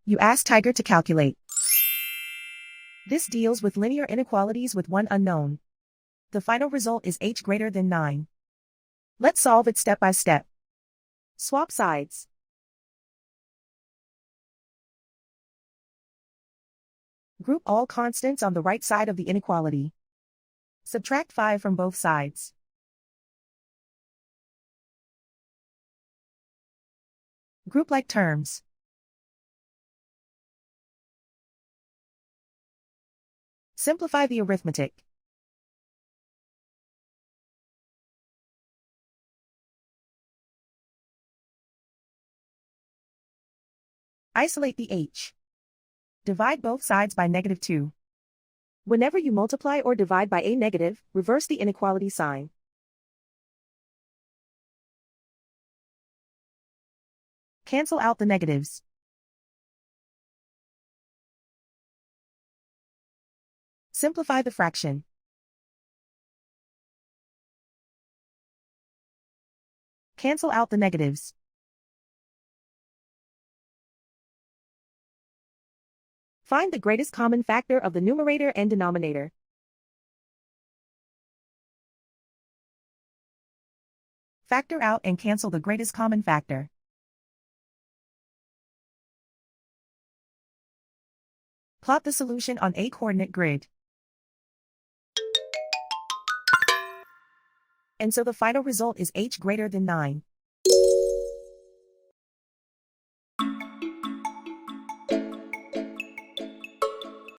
You ask Tiger to calculate. This deals with linear inequalities with one unknown. The final result is h greater than 9. Let's solve it step by step. Swap sides. Group all constants on the right side of the inequality. Subtract 5 from both sides. Group like terms. Simplify the arithmetic. Isolate the h. Divide both sides by -2. Whenever you multiply or divide by a negative, reverse the inequality sign. Cancel out the negatives. Simplify the fraction. Cancel out the negatives. Find the greatest common factor of the numerator and denominator. Factor out and cancel the greatest common factor. Plot the solution on a coordinate grid. And so the final result is h greater than 9.